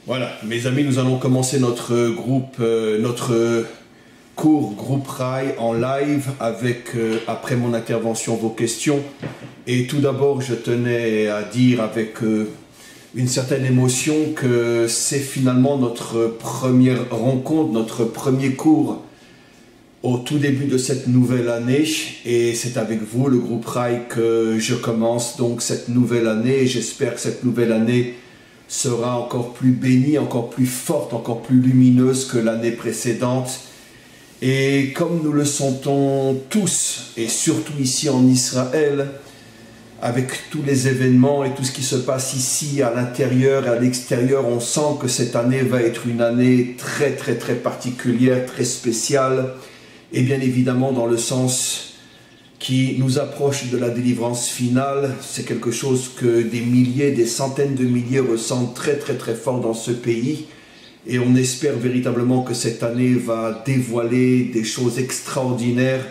Voilà, mes amis, nous allons commencer notre cours groupe Rail en live avec, après mon intervention, vos questions. Et tout d'abord, je tenais à dire avec une certaine émotion que c'est finalement notre première rencontre, notre premier cours au tout début de cette nouvelle année. Et c'est avec vous, le groupe Rail, que je commence donc cette nouvelle année. Et j'espère que cette nouvelle année sera encore plus bénie, encore plus forte, encore plus lumineuse que l'année précédente. Et comme nous le sentons tous, et surtout ici en Israël, avec tous les événements et tout ce qui se passe ici à l'intérieur et à l'extérieur, on sent que cette année va être une année très particulière, très spéciale, et bien évidemment dans le sens qui nous approche de la délivrance finale. C'est quelque chose que des milliers, des centaines de milliers ressentent très fort dans ce pays. Et on espère véritablement que cette année va dévoiler des choses extraordinaires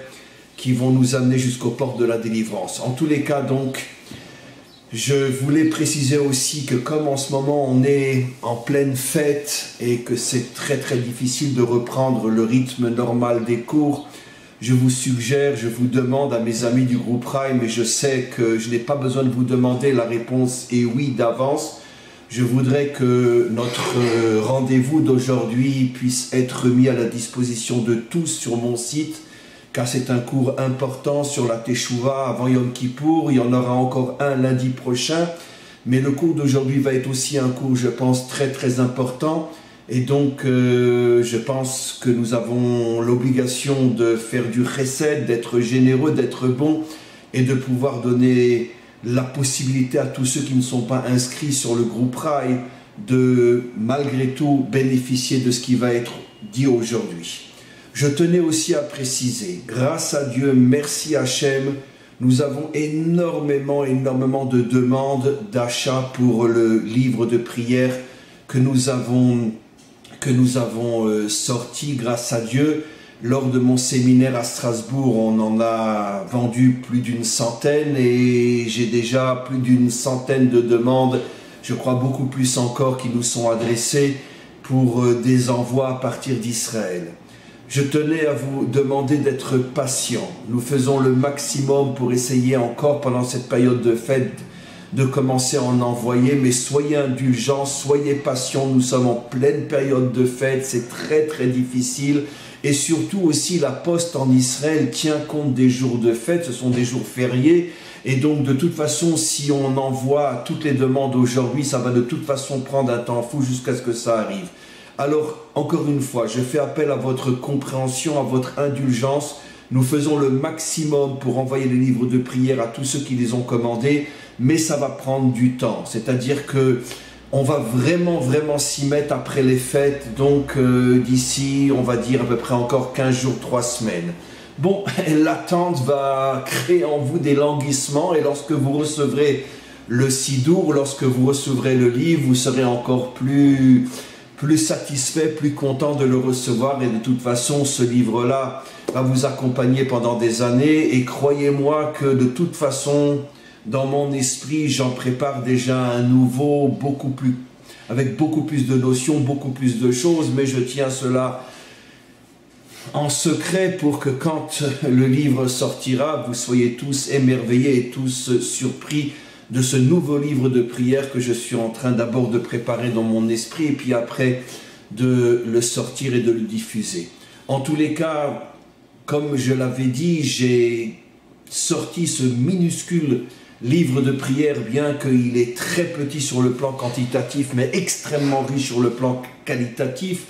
qui vont nous amener jusqu'aux portes de la délivrance. En tous les cas, donc, je voulais préciser aussi que comme en ce moment on est en pleine fête et que c'est très difficile de reprendre le rythme normal des cours, je vous suggère, je vous demande à mes amis du groupe Rail, mais je sais que je n'ai pas besoin de vous demander, la réponse est oui d'avance. Je voudrais que notre rendez-vous d'aujourd'hui puisse être mis à la disposition de tous sur mon site, car c'est un cours important sur la Teshuvah avant Yom Kippour. Il y en aura encore un lundi prochain, mais le cours d'aujourd'hui va être aussi un cours, je pense, très important. Et donc, je pense que nous avons l'obligation de faire du chesed, d'être généreux, d'être bon, et de pouvoir donner la possibilité à tous ceux qui ne sont pas inscrits sur le groupe Rail de, malgré tout, bénéficier de ce qui va être dit aujourd'hui. Je tenais aussi à préciser, grâce à Dieu, merci Hachem, nous avons énormément de demandes d'achat pour le livre de prière que nous avons sorti grâce à Dieu. Lors de mon séminaire à Strasbourg, on en a vendu plus d'une centaine et j'ai déjà plus d'une centaine de demandes, je crois beaucoup plus encore, qui nous sont adressées pour des envois à partir d'Israël. Je tenais à vous demander d'être patient. Nous faisons le maximum pour essayer encore pendant cette période de fête de commencer à en envoyer, mais soyez indulgents, soyez patients, nous sommes en pleine période de fête, c'est très difficile, et surtout aussi la poste en Israël tient compte des jours de fête, ce sont des jours fériés, et donc de toute façon, si on envoie toutes les demandes aujourd'hui, ça va de toute façon prendre un temps fou jusqu'à ce que ça arrive. Alors, encore une fois, je fais appel à votre compréhension, à votre indulgence. Nous faisons le maximum pour envoyer les livres de prière à tous ceux qui les ont commandés, mais ça va prendre du temps. C'est-à-dire que on va vraiment s'y mettre après les fêtes, donc d'ici, on va dire à peu près encore 15 jours, 3 semaines. Bon, l'attente va créer en vous des languissements, et lorsque vous recevrez le Sidour, lorsque vous recevrez le livre, vous serez encore plus satisfait, plus content de le recevoir. Et de toute façon, ce livre-là va vous accompagner pendant des années. Et croyez-moi que de toute façon, dans mon esprit, j'en prépare déjà un nouveau, avec beaucoup plus de notions, beaucoup plus de choses. Mais je tiens cela en secret pour que quand le livre sortira, vous soyez tous émerveillés et tous surpris de ce nouveau livre de prière que je suis en train d'abord de préparer dans mon esprit et puis après de le sortir et de le diffuser. En tous les cas, comme je l'avais dit, j'ai sorti ce minuscule livre de prière, bien qu'il est très petit sur le plan quantitatif, mais extrêmement riche sur le plan qualitatif.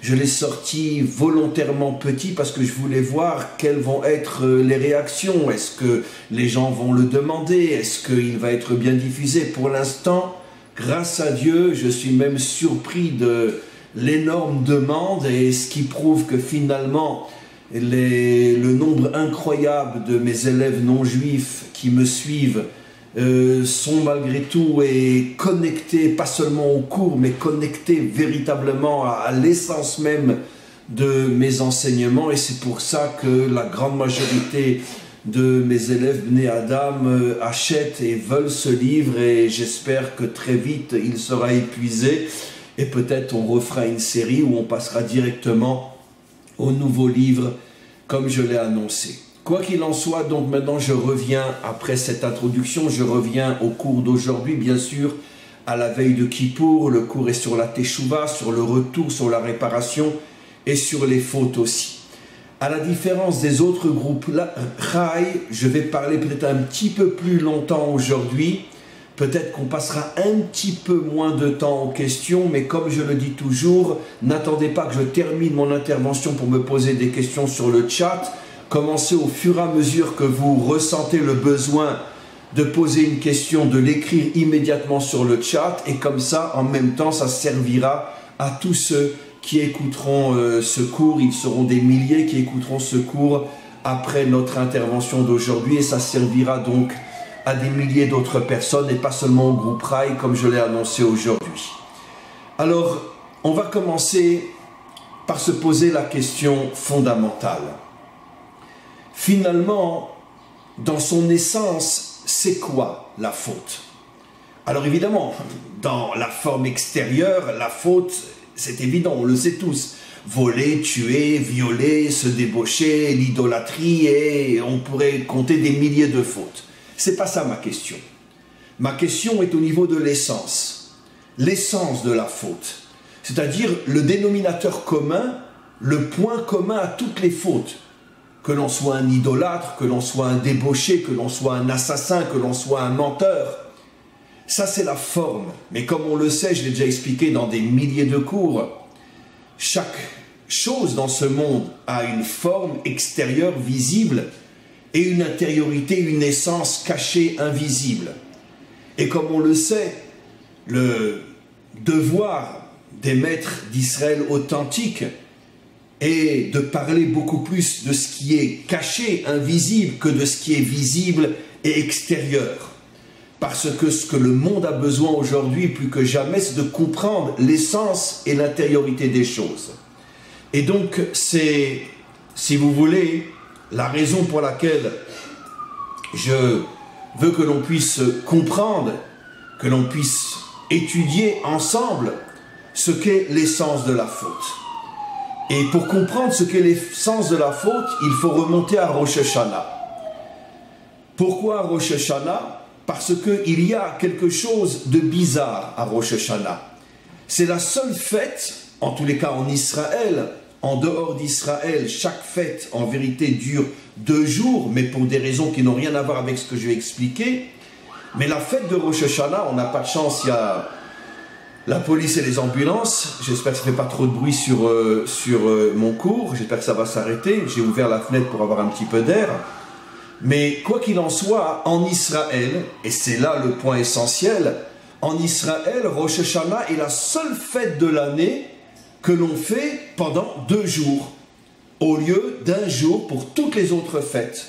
Je l'ai sorti volontairement petit parce que je voulais voir quelles vont être les réactions. Est-ce que les gens vont le demander? Est-ce qu'il va être bien diffusé? Pour l'instant, grâce à Dieu, je suis même surpris de l'énorme demande, et ce qui prouve que finalement, le nombre incroyable de mes élèves non juifs qui me suivent sont malgré tout connectés, pas seulement au cours, mais connectés véritablement à l'essence même de mes enseignements. Et c'est pour ça que la grande majorité de mes élèves Bnei Adam achètent et veulent ce livre, et j'espère que très vite il sera épuisé et peut-être on refera une série où on passera directement au nouveau livre comme je l'ai annoncé. Quoi qu'il en soit, donc maintenant je reviens, après cette introduction, je reviens au cours d'aujourd'hui, bien sûr, à la veille de Kippour. Le cours est sur la Teshuvah, sur le retour, sur la réparation et sur les fautes aussi. À la différence des autres groupes Chai, je vais parler peut-être un petit peu plus longtemps aujourd'hui. Peut-être qu'on passera un petit peu moins de temps aux questions, mais comme je le dis toujours, n'attendez pas que je termine mon intervention pour me poser des questions sur le chat. Commencez au fur et à mesure que vous ressentez le besoin de poser une question, de l'écrire immédiatement sur le chat, et comme ça, en même temps, ça servira à tous ceux qui écouteront ce cours. Ils seront des milliers qui écouteront ce cours après notre intervention d'aujourd'hui, et ça servira donc à des milliers d'autres personnes et pas seulement au groupe Rai comme je l'ai annoncé aujourd'hui. Alors, on va commencer par se poser la question fondamentale. Finalement, dans son essence, c'est quoi la faute? Alors évidemment, dans la forme extérieure, la faute, c'est évident, on le sait tous. Voler, tuer, violer, se débaucher, l'idolâtrie, et on pourrait compter des milliers de fautes. C'est pas ça ma question. Ma question est au niveau de l'essence de la faute. C'est-à-dire le dénominateur commun, le point commun à toutes les fautes. Que l'on soit un idolâtre, que l'on soit un débauché, que l'on soit un assassin, que l'on soit un menteur. Ça c'est la forme. Mais comme on le sait, je l'ai déjà expliqué dans des milliers de cours, chaque chose dans ce monde a une forme extérieure visible et une intériorité, une essence cachée, invisible. Et comme on le sait, le devoir des maîtres d'Israël authentiques est de parler beaucoup plus de ce qui est caché, invisible, que de ce qui est visible et extérieur. Parce que ce que le monde a besoin aujourd'hui, plus que jamais, c'est de comprendre l'essence et l'intériorité des choses. Et donc, c'est, si vous voulez, la raison pour laquelle je veux que l'on puisse comprendre, que l'on puisse étudier ensemble ce qu'est l'essence de la faute. Et pour comprendre ce qu'est l'essence de la faute, il faut remonter à Rosh Hashanah. Pourquoi Rosh Hashanah? Parce qu'il y a quelque chose de bizarre à Rosh Hashanah. C'est la seule fête, en tous les cas en Israël. En dehors d'Israël, chaque fête, en vérité, dure 2 jours, mais pour des raisons qui n'ont rien à voir avec ce que je vais expliquer. Mais la fête de Rosh Hashanah, on n'a pas de chance, il y a la police et les ambulances. J'espère que ça ne fait pas trop de bruit sur mon cours. J'espère que ça va s'arrêter. J'ai ouvert la fenêtre pour avoir un petit peu d'air. Mais quoi qu'il en soit, en Israël, et c'est là le point essentiel, en Israël, Rosh Hashanah est la seule fête de l'année que l'on fait pendant 2 jours, au lieu d'1 jour pour toutes les autres fêtes.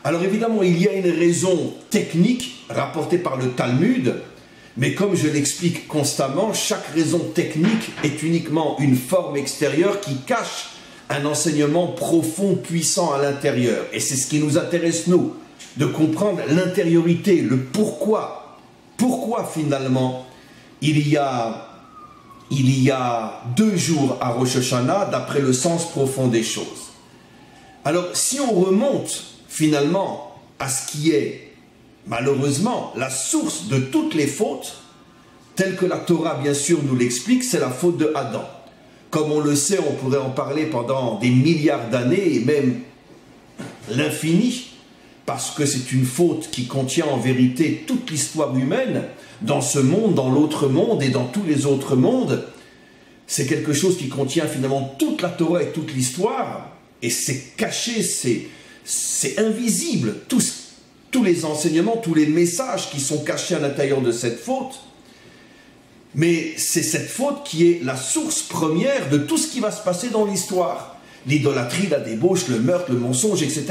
Alors évidemment, il y a une raison technique rapportée par le Talmud, mais comme je l'explique constamment, chaque raison technique est uniquement une forme extérieure qui cache un enseignement profond, puissant à l'intérieur. Et c'est ce qui nous intéresse, nous, de comprendre l'intériorité, le pourquoi. Pourquoi finalement il y a 2 jours à Rosh Hashanah, d'après le sens profond des choses. Alors, si on remonte finalement à ce qui est, malheureusement, la source de toutes les fautes, telle que la Torah, bien sûr, nous l'explique, c'est la faute de Adam. Comme on le sait, on pourrait en parler pendant des milliards d'années, et même l'infini, parce que c'est une faute qui contient en vérité toute l'histoire humaine, dans ce monde, dans l'autre monde et dans tous les autres mondes. C'est quelque chose qui contient finalement toute la Torah et toute l'histoire, et c'est caché, c'est invisible, tous les enseignements, tous les messages qui sont cachés à l'intérieur de cette faute. Mais c'est cette faute qui est la source première de tout ce qui va se passer dans l'histoire. L'idolâtrie, la débauche, le meurtre, le mensonge, etc.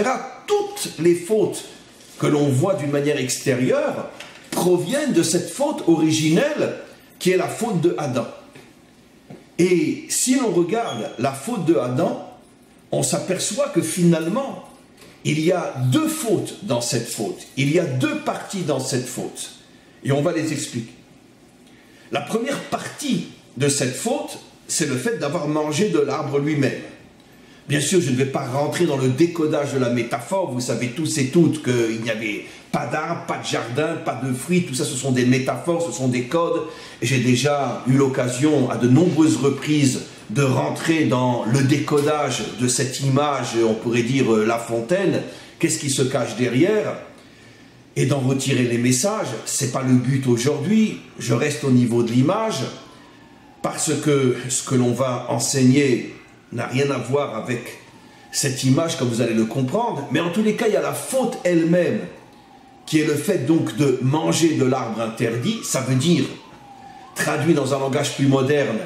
Toutes les fautes que l'on voit d'une manière extérieure proviennent de cette faute originelle qui est la faute de Adam. Et si l'on regarde la faute de Adam, on s'aperçoit que finalement, il y a 2 fautes dans cette faute. Il y a 2 parties dans cette faute. Et on va les expliquer. La première partie de cette faute, c'est le fait d'avoir mangé de l'arbre lui-même. Bien sûr, je ne vais pas rentrer dans le décodage de la métaphore. Vous savez tous et toutes qu'il n'y avait pas d'arbre, pas de jardin, pas de fruits. Tout ça, ce sont des métaphores, ce sont des codes. J'ai déjà eu l'occasion à de nombreuses reprises de rentrer dans le décodage de cette image, on pourrait dire La Fontaine. Qu'est-ce qui se cache derrière? Et d'en retirer les messages. Ce n'est pas le but aujourd'hui. Je reste au niveau de l'image parce que ce que l'on va enseigner n'a rien à voir avec cette image, comme vous allez le comprendre. Mais en tous les cas, il y a la faute elle-même, qui est le fait donc de manger de l'arbre interdit. Ça veut dire, traduit dans un langage plus moderne,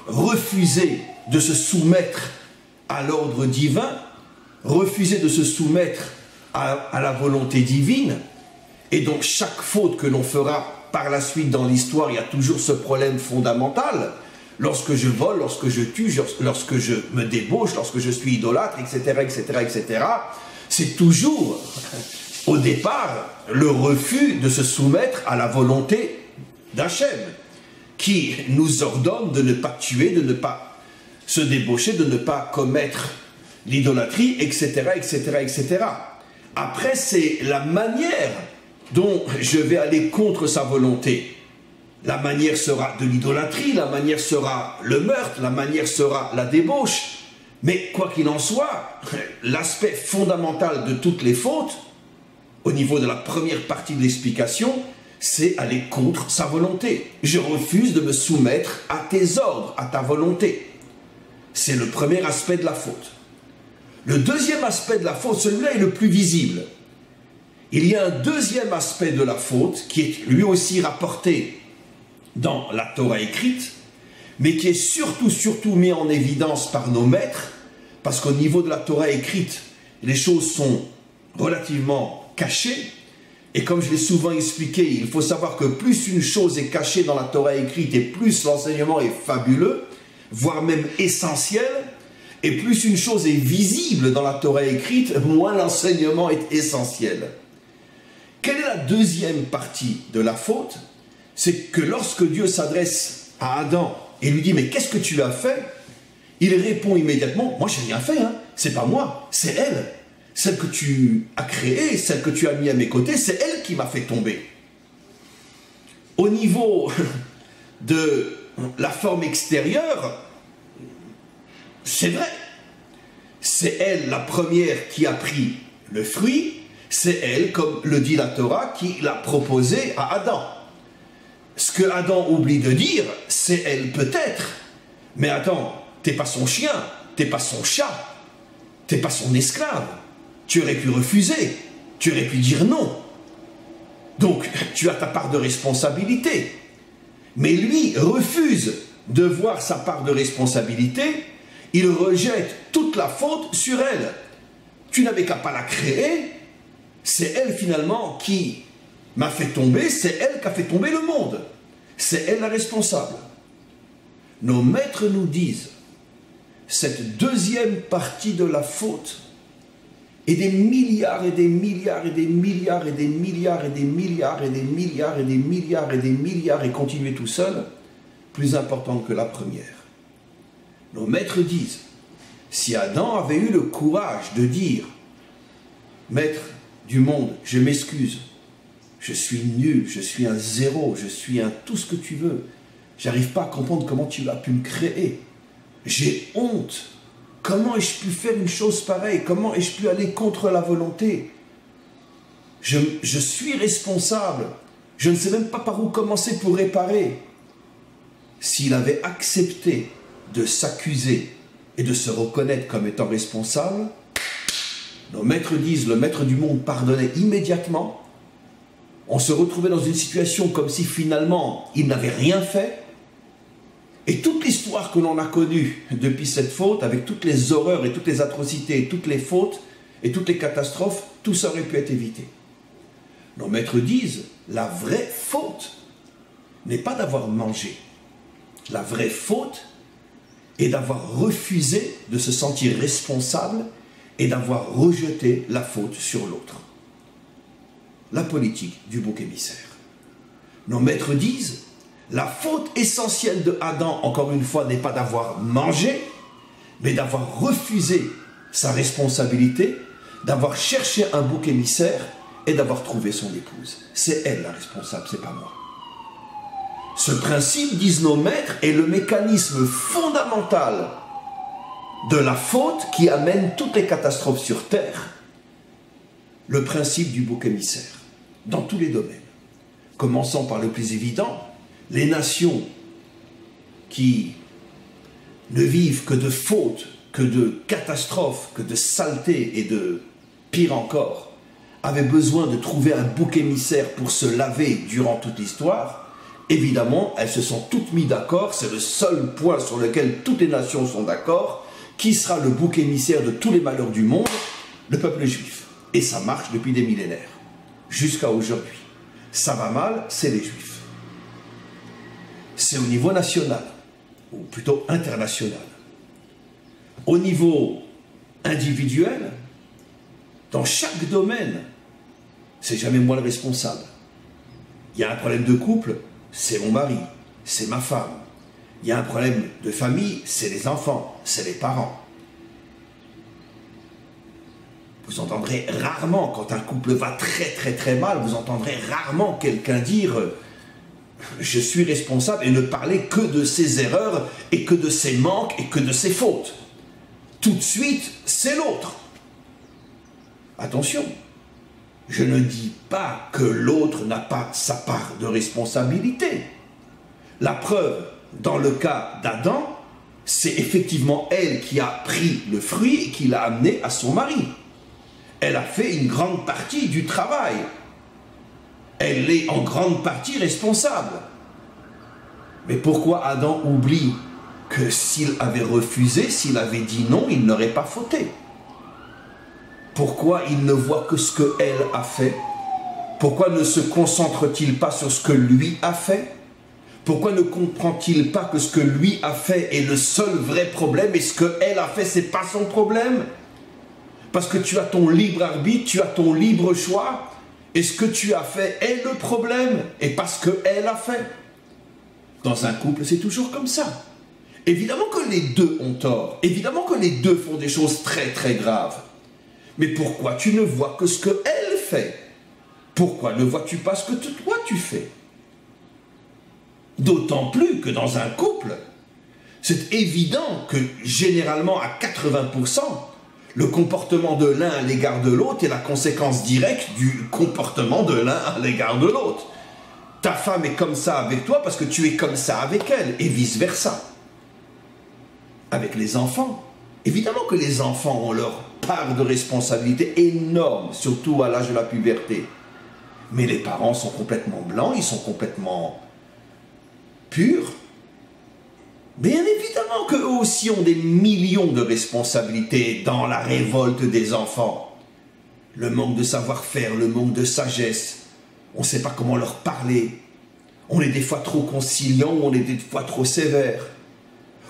refuser de se soumettre à l'ordre divin, refuser de se soumettre à la volonté divine. Et donc chaque faute que l'on fera par la suite dans l'histoire, il y a toujours ce problème fondamental. Lorsque je vole, lorsque je tue, lorsque je me débauche, lorsque je suis idolâtre, etc., etc., etc., c'est toujours, au départ, le refus de se soumettre à la volonté d'Hachem, qui nous ordonne de ne pas tuer, de ne pas se débaucher, de ne pas commettre l'idolâtrie, etc., etc., etc. Après, c'est la manière dont je vais aller contre sa volonté. La manière sera de l'idolâtrie, la manière sera le meurtre, la manière sera la débauche. Mais quoi qu'il en soit, l'aspect fondamental de toutes les fautes, au niveau de la première partie de l'explication, c'est aller contre sa volonté. Je refuse de me soumettre à tes ordres, à ta volonté. C'est le premier aspect de la faute. Le deuxième aspect de la faute, celui-là est le plus visible. Il y a un deuxième aspect de la faute qui est lui aussi rapporté dans la Torah écrite, mais qui est surtout mis en évidence par nos maîtres, parce qu'au niveau de la Torah écrite, les choses sont relativement cachées, et comme je l'ai souvent expliqué, il faut savoir que plus une chose est cachée dans la Torah écrite, et plus l'enseignement est fabuleux, voire même essentiel, et plus une chose est visible dans la Torah écrite, moins l'enseignement est essentiel. Quelle est la deuxième partie de la faute? C'est que lorsque Dieu s'adresse à Adam et lui dit « Mais qu'est-ce que tu as fait ?» Il répond immédiatement « Moi, je n'ai rien fait, hein. C'est pas moi, c'est elle. Celle que tu as créée, celle que tu as mis à mes côtés, c'est elle qui m'a fait tomber. » Au niveau de la forme extérieure, c'est vrai. C'est elle la première qui a pris le fruit, c'est elle, comme le dit la Torah, qui l'a proposé à Adam. Ce que Adam oublie de dire, c'est elle peut-être. Mais attends, t'es pas son chien, t'es pas son chat, t'es pas son esclave. Tu aurais pu refuser, tu aurais pu dire non. Donc, tu as ta part de responsabilité. Mais lui refuse de voir sa part de responsabilité, il rejette toute la faute sur elle. Tu n'avais qu'à pas la créer, c'est elle finalement qui m'a fait tomber, c'est elle qui a fait tomber le monde. C'est elle la responsable. Nos maîtres nous disent, cette deuxième partie de la faute, et des milliards et des milliards et des milliards et des milliards et des milliards et des milliards et des milliards et des milliards et continuer tout seul, plus importante que la première. Nos maîtres disent, si Adam avait eu le courage de dire, maître du monde, je m'excuse, je suis nul, je suis un zéro, je suis un tout ce que tu veux, j'arrive pas à comprendre comment tu as pu me créer, j'ai honte. Comment ai-je pu faire une chose pareille? Comment ai-je pu aller contre la volonté? Je suis responsable. Je ne sais même pas par où commencer pour réparer. S'il avait accepté de s'accuser et de se reconnaître comme étant responsable, nos maîtres disent, le maître du monde pardonnait immédiatement. On se retrouvait dans une situation comme si finalement il n'avait rien fait. Et toute l'histoire que l'on a connue depuis cette faute, avec toutes les horreurs et toutes les atrocités, et toutes les fautes et toutes les catastrophes, tout ça aurait pu être évité. Nos maîtres disent, la vraie faute n'est pas d'avoir mangé. La vraie faute est d'avoir refusé de se sentir responsable et d'avoir rejeté la faute sur l'autre. La politique du bouc émissaire. Nos maîtres disent, La faute essentielle de Adam, encore une fois, n'est pas d'avoir mangé, mais d'avoir refusé sa responsabilité, d'avoir cherché un bouc émissaire et d'avoir trouvé son épouse. C'est elle la responsable, c'est pas moi. Ce principe, disent nos maîtres, est le mécanisme fondamental de la faute qui amène toutes les catastrophes sur Terre. Le principe du bouc émissaire, dans tous les domaines. Commençant par le plus évident, les nations qui ne vivent que de fautes, que de catastrophes, que de saletés et de pire encore, avaient besoin de trouver un bouc émissaire pour se laver durant toute l'histoire. Évidemment, elles se sont toutes mises d'accord, c'est le seul point sur lequel toutes les nations sont d'accord. Qui sera le bouc émissaire de tous les malheurs du monde? Le peuple juif. Et ça marche depuis des millénaires, jusqu'à aujourd'hui. Ça va mal, c'est les juifs. C'est au niveau national, ou plutôt international. Au niveau individuel, dans chaque domaine, c'est jamais moi le responsable. Il y a un problème de couple, c'est mon mari, c'est ma femme. Il y a un problème de famille, c'est les enfants, c'est les parents. Vous entendrez rarement, quand un couple va très mal, vous entendrez rarement quelqu'un dire « je suis responsable » et ne parler que de ses erreurs et que de ses manques et que de ses fautes. Tout de suite, c'est l'autre. Attention, je ne dis pas que l'autre n'a pas sa part de responsabilité. La preuve, dans le cas d'Adam, c'est effectivement elle qui a pris le fruit et qui l'a amené à son mari. Elle a fait une grande partie du travail. Elle est en grande partie responsable. Mais pourquoi Adam oublie que s'il avait refusé, s'il avait dit non, il n'aurait pas fauté? Pourquoi il ne voit que ce qu'elle a fait? Pourquoi ne se concentre-t-il pas sur ce que lui a fait? Pourquoi ne comprend-il pas que ce que lui a fait est le seul vrai problème et ce qu'elle a fait, c'est pas son problème? Parce que tu as ton libre arbitre, tu as ton libre choix, et ce que tu as fait est le problème, et parce qu'elle a fait. Dans un couple, c'est toujours comme ça. Évidemment que les deux ont tort, évidemment que les deux font des choses très graves. Mais pourquoi tu ne vois que ce qu'elle fait? Pourquoi ne vois-tu pas ce que toi tu fais? D'autant plus que dans un couple, c'est évident que généralement à 80%, le comportement de l'un à l'égard de l'autre est la conséquence directe du comportement de l'un à l'égard de l'autre. Ta femme est comme ça avec toi parce que tu es comme ça avec elle, et vice-versa. Avec les enfants, évidemment que les enfants ont leur part de responsabilité énorme, surtout à l'âge de la puberté. Mais les parents sont complètement blancs, ils sont complètement purs. Bien évidemment qu'eux aussi ont des millions de responsabilités dans la révolte des enfants. Le manque de savoir-faire, le manque de sagesse, on ne sait pas comment leur parler. On est des fois trop conciliant ou on est des fois trop sévère.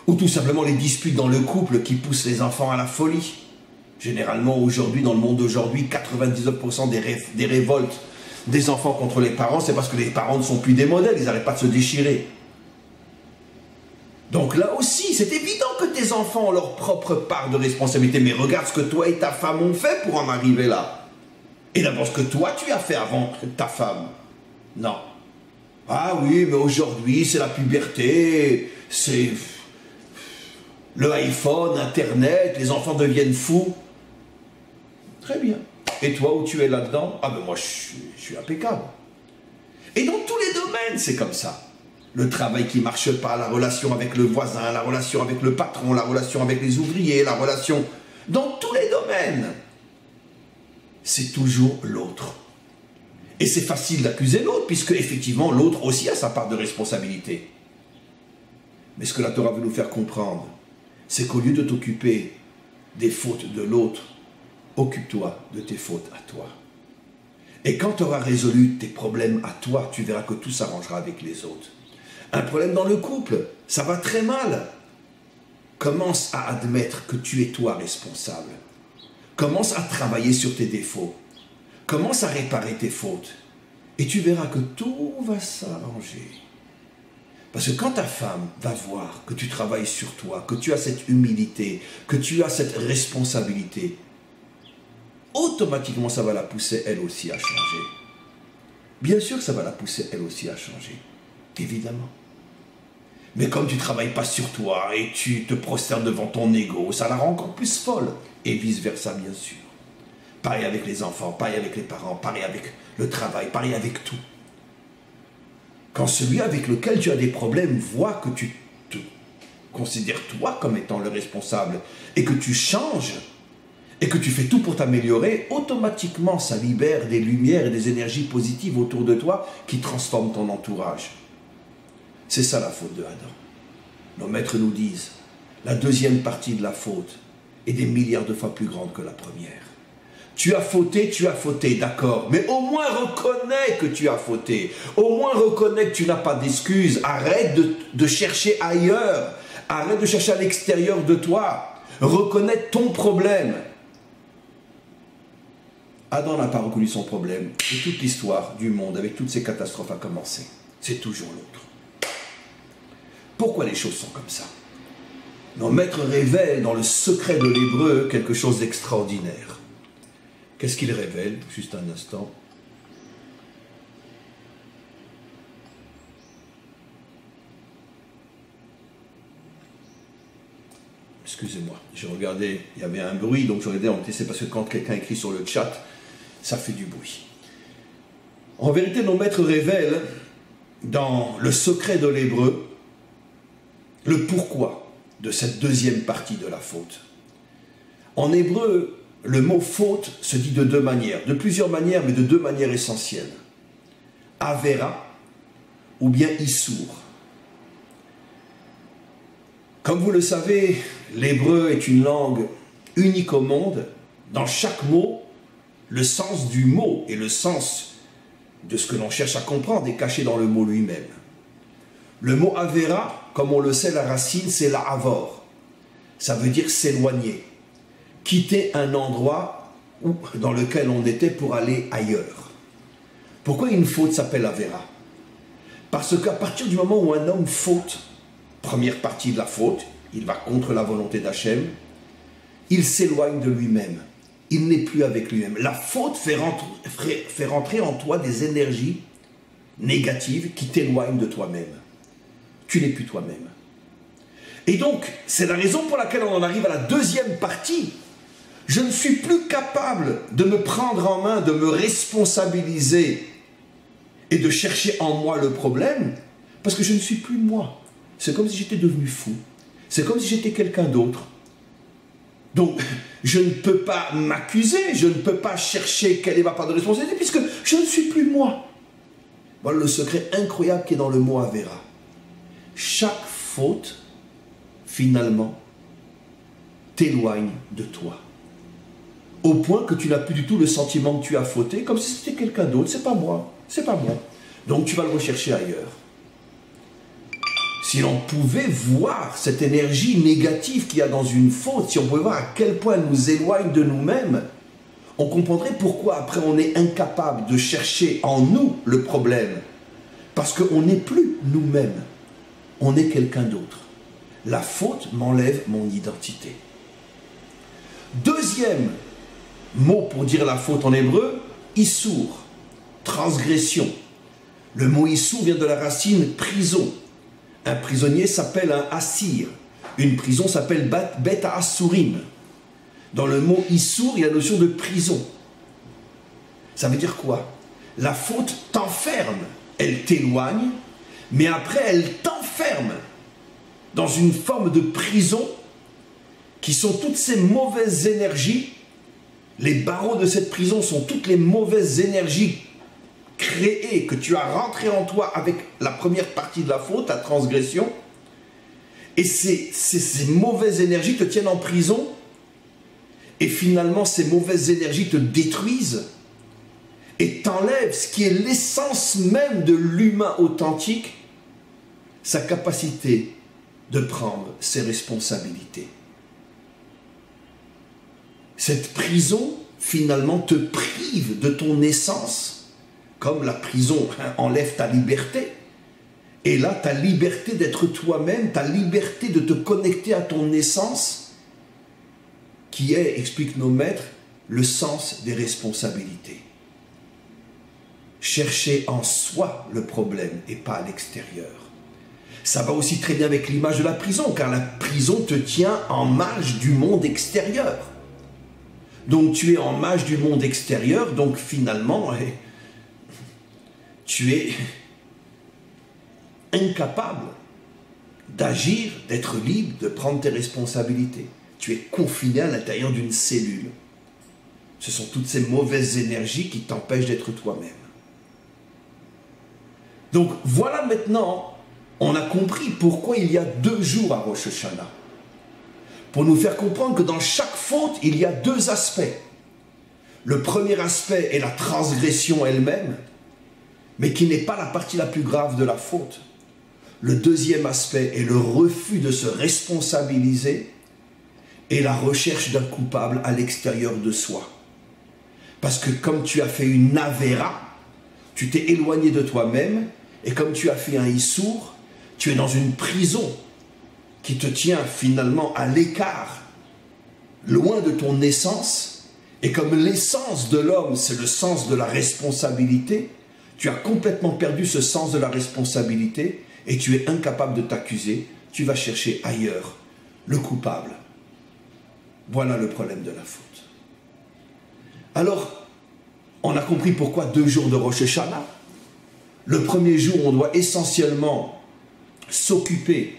Ou tout simplement les disputes dans le couple qui poussent les enfants à la folie. Généralement aujourd'hui, dans le monde d'aujourd'hui, 99% des révoltes des enfants contre les parents, c'est parce que les parents ne sont plus des modèles, ils n'arrêtent pas de se déchirer. Donc là aussi, c'est évident que tes enfants ont leur propre part de responsabilité, mais regarde ce que toi et ta femme ont fait pour en arriver là. Et d'abord ce que toi tu as fait avant ta femme. Non. Ah oui, mais aujourd'hui c'est la puberté, c'est le iPhone, Internet, les enfants deviennent fous. Très bien. Et toi, où tu es là-dedans? Ah ben moi, je suis impeccable. Et dans tous les domaines, c'est comme ça. Le travail qui ne marche pas, la relation avec le voisin, la relation avec le patron, la relation avec les ouvriers, la relation... Dans tous les domaines, c'est toujours l'autre. Et c'est facile d'accuser l'autre, puisque effectivement, l'autre aussi a sa part de responsabilité. Mais ce que la Torah veut nous faire comprendre, c'est qu'au lieu de t'occuper des fautes de l'autre, occupe-toi de tes fautes à toi. Et quand tu auras résolu tes problèmes à toi, tu verras que tout s'arrangera avec les autres. Un problème dans le couple, ça va très mal. Commence à admettre que tu es toi responsable. Commence à travailler sur tes défauts. Commence à réparer tes fautes. Et tu verras que tout va s'arranger. Parce que quand ta femme va voir que tu travailles sur toi, que tu as cette humilité, que tu as cette responsabilité, automatiquement ça va la pousser elle aussi à changer. Bien sûr que ça va la pousser elle aussi à changer, évidemment. Mais comme tu ne travailles pas sur toi et tu te prosternes devant ton ego, ça la rend encore plus folle. Et vice-versa, bien sûr. Pareil avec les enfants, pareil avec les parents, pareil avec le travail, pareil avec tout. Quand celui avec lequel tu as des problèmes voit que tu te considères toi comme étant le responsable et que tu changes et que tu fais tout pour t'améliorer, automatiquement ça libère des lumières et des énergies positives autour de toi qui transforment ton entourage. C'est ça la faute de Adam. Nos maîtres nous disent, la deuxième partie de la faute est des milliards de fois plus grande que la première. Tu as fauté, d'accord, mais au moins reconnais que tu as fauté. Au moins reconnais que tu n'as pas d'excuses. Arrête de chercher ailleurs. Arrête de chercher à l'extérieur de toi. Reconnais ton problème. Adam n'a pas reconnu son problème. Et toute l'histoire du monde, avec toutes ces catastrophes, a commencé. C'est toujours l'autre. Pourquoi les choses sont comme ça? Nos maîtres révèlent dans le secret de l'hébreu quelque chose d'extraordinaire. Qu'est-ce qu'il révèle? Juste un instant. Excusez-moi, j'ai regardé, il y avait un bruit, donc je regardais, c'est parce que quand quelqu'un écrit sur le chat, ça fait du bruit. En vérité, nos maîtres révèlent dans le secret de l'hébreu le pourquoi de cette deuxième partie de la faute. En hébreu, le mot faute se dit de deux manières, de plusieurs manières, mais de deux manières essentielles. Avera ou bien Issour. Comme vous le savez, l'hébreu est une langue unique au monde. Dans chaque mot, le sens du mot et le sens de ce que l'on cherche à comprendre est caché dans le mot lui-même. Le mot Avera, comme on le sait, la racine, c'est la Avor. Ça veut dire s'éloigner. Quitter un endroit dans lequel on était pour aller ailleurs. Pourquoi une faute s'appelle Avera? Parce qu'à partir du moment où un homme faute, première partie de la faute, il va contre la volonté d'Hachem, il s'éloigne de lui-même. Il n'est plus avec lui-même. La faute fait rentrer en toi des énergies négatives qui t'éloignent de toi-même. Tu n'es plus toi-même. Et donc, c'est la raison pour laquelle on en arrive à la deuxième partie. Je ne suis plus capable de me prendre en main, de me responsabiliser et de chercher en moi le problème parce que je ne suis plus moi. C'est comme si j'étais devenu fou. C'est comme si j'étais quelqu'un d'autre. Donc, je ne peux pas m'accuser, je ne peux pas chercher quelle est ma part de responsabilité puisque je ne suis plus moi. Voilà le secret incroyable qui est dans le mot Avera. Chaque faute, finalement, t'éloigne de toi. Au point que tu n'as plus du tout le sentiment que tu as fauté, comme si c'était quelqu'un d'autre. C'est pas moi, c'est pas moi. Donc tu vas le rechercher ailleurs. Si l'on pouvait voir cette énergie négative qu'il y a dans une faute, si on pouvait voir à quel point elle nous éloigne de nous-mêmes, on comprendrait pourquoi après on est incapable de chercher en nous le problème. Parce qu'on n'est plus nous-mêmes, on est quelqu'un d'autre. La faute m'enlève mon identité. Deuxième mot pour dire la faute en hébreu, Issour, transgression. Le mot Issour vient de la racine prison. Un prisonnier s'appelle un Assir. Une prison s'appelle Bet Assurim. Dans le mot Issour, il y a la notion de prison. Ça veut dire quoi? La faute t'enferme, elle t'éloigne, mais après elle t'enferme dans une forme de prison qui sont toutes ces mauvaises énergies. Les barreaux de cette prison sont toutes les mauvaises énergies créées, que tu as rentrées en toi avec la première partie de la faute, la transgression. Et ces mauvaises énergies te tiennent en prison. Et finalement, ces mauvaises énergies te détruisent et t'enlèvent ce qui est l'essence même de l'humain authentique, sa capacité de prendre ses responsabilités. Cette prison, finalement, te prive de ton essence, comme la prison enlève ta liberté. Et là, ta liberté d'être toi-même, ta liberté de te connecter à ton essence, qui est, expliquent nos maîtres, le sens des responsabilités. Chercher en soi le problème et pas à l'extérieur. Ça va aussi très bien avec l'image de la prison, car la prison te tient en marge du monde extérieur. Donc tu es en marge du monde extérieur, donc finalement, tu es incapable d'agir, d'être libre, de prendre tes responsabilités. Tu es confiné à l'intérieur d'une cellule. Ce sont toutes ces mauvaises énergies qui t'empêchent d'être toi-même. Donc voilà maintenant, on a compris pourquoi il y a 2 jours à Rosh Hashanah. Pour nous faire comprendre que dans chaque faute, il y a 2 aspects. Le premier aspect est la transgression elle-même, mais qui n'est pas la partie la plus grave de la faute. Le deuxième aspect est le refus de se responsabiliser et la recherche d'un coupable à l'extérieur de soi. Parce que comme tu as fait une avéra, tu t'es éloigné de toi-même, et comme tu as fait un issour, tu es dans une prison qui te tient finalement à l'écart, loin de ton essence, et comme l'essence de l'homme, c'est le sens de la responsabilité, tu as complètement perdu ce sens de la responsabilité, et tu es incapable de t'accuser, tu vas chercher ailleurs le coupable. Voilà le problème de la faute. Alors, on a compris pourquoi 2 jours de Rosh Hashanah. Le premier jour, on doit essentiellement s'occuper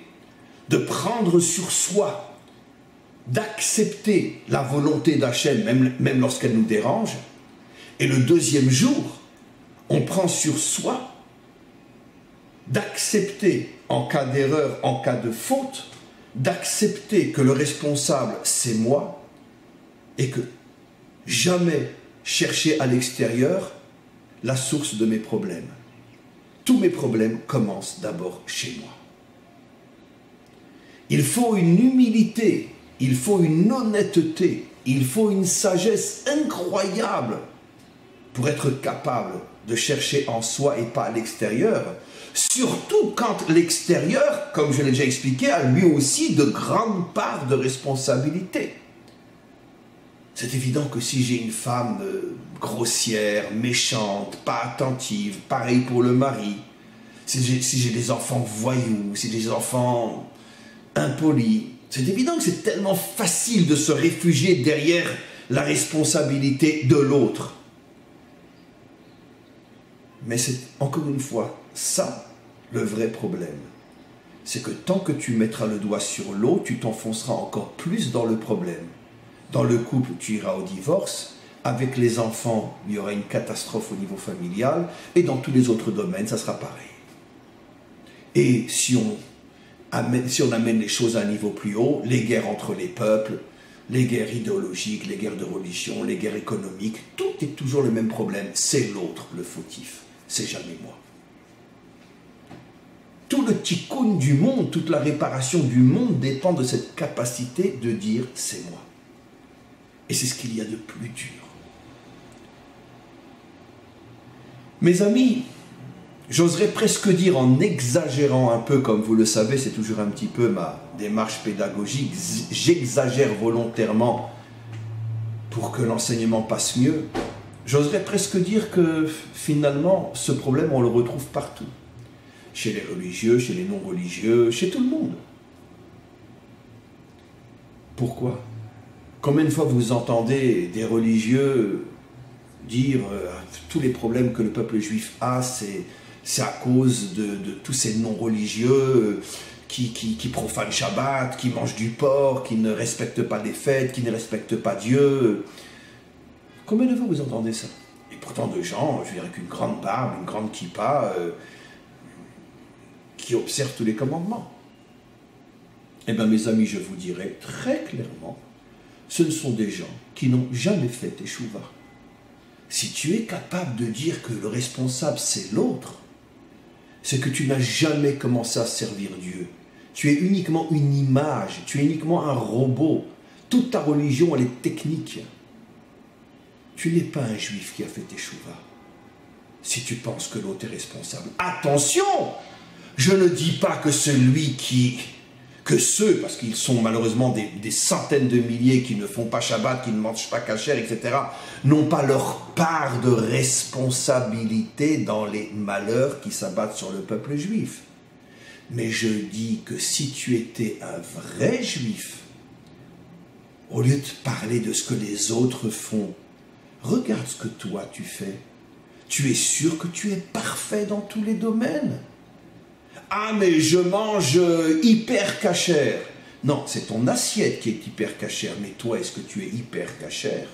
de prendre sur soi, d'accepter la volonté d'Hachem, même lorsqu'elle nous dérange. Et le deuxième jour, on prend sur soi d'accepter en cas d'erreur, en cas de faute, d'accepter que le responsable, c'est moi, et que jamais chercher à l'extérieur la source de mes problèmes. Tous mes problèmes commencent d'abord chez moi. Il faut une humilité, il faut une honnêteté, il faut une sagesse incroyable pour être capable de chercher en soi et pas à l'extérieur. Surtout quand l'extérieur, comme je l'ai déjà expliqué, a lui aussi de grandes parts de responsabilité. C'est évident que si j'ai une femme grossière, méchante, pas attentive, pareil pour le mari, si j'ai des enfants voyous, si j'ai des enfants impolis, c'est évident que c'est tellement facile de se réfugier derrière la responsabilité de l'autre. Mais c'est encore une fois ça le vrai problème. C'est que tant que tu mettras le doigt sur l'eau, tu t'enfonceras encore plus dans le problème. Dans le couple, tu iras au divorce. Avec les enfants, il y aura une catastrophe au niveau familial. Et dans tous les autres domaines, ça sera pareil. Et si on amène les choses à un niveau plus haut, les guerres entre les peuples, les guerres idéologiques, les guerres de religion, les guerres économiques, tout est toujours le même problème. C'est l'autre le fautif. C'est jamais moi. Tout le tikkun du monde, toute la réparation du monde dépend de cette capacité de dire « c'est moi ». Et c'est ce qu'il y a de plus dur. Mes amis, j'oserais presque dire en exagérant un peu, comme vous le savez, c'est toujours un petit peu ma démarche pédagogique, j'exagère volontairement pour que l'enseignement passe mieux. J'oserais presque dire que finalement, ce problème, on le retrouve partout. Chez les religieux, chez les non-religieux, chez tout le monde. Pourquoi ? Combien de fois vous entendez des religieux dire tous les problèmes que le peuple juif a, c'est à cause de tous ces non-religieux qui profanent Shabbat, qui mangent du porc, qui ne respectent pas les fêtes, qui ne respectent pas Dieu. Combien de fois vous entendez ça? Et pourtant de gens, je veux dire, avec une grande barbe, une grande kippa, qui observent tous les commandements. Eh bien mes amis, je vous dirais très clairement, ce ne sont des gens qui n'ont jamais fait teshuva. Si tu es capable de dire que le responsable c'est l'autre, c'est que tu n'as jamais commencé à servir Dieu. Tu es uniquement une image, tu es uniquement un robot. Toute ta religion, elle est technique. Tu n'es pas un juif qui a fait teshuva. Si tu penses que l'autre est responsable, attention! Je ne dis pas que que ceux, parce qu'ils sont malheureusement des centaines de milliers qui ne font pas Shabbat, qui ne mangent pas kasher, etc., n'ont pas leur part de responsabilité dans les malheurs qui s'abattent sur le peuple juif. Mais je dis que si tu étais un vrai juif, au lieu de parler de ce que les autres font, regarde ce que toi tu fais. Tu es sûr que tu es parfait dans tous les domaines? Ah, mais je mange hyper cachère. Non, c'est ton assiette qui est hyper cachère. Mais toi, est-ce que tu es hyper cachère?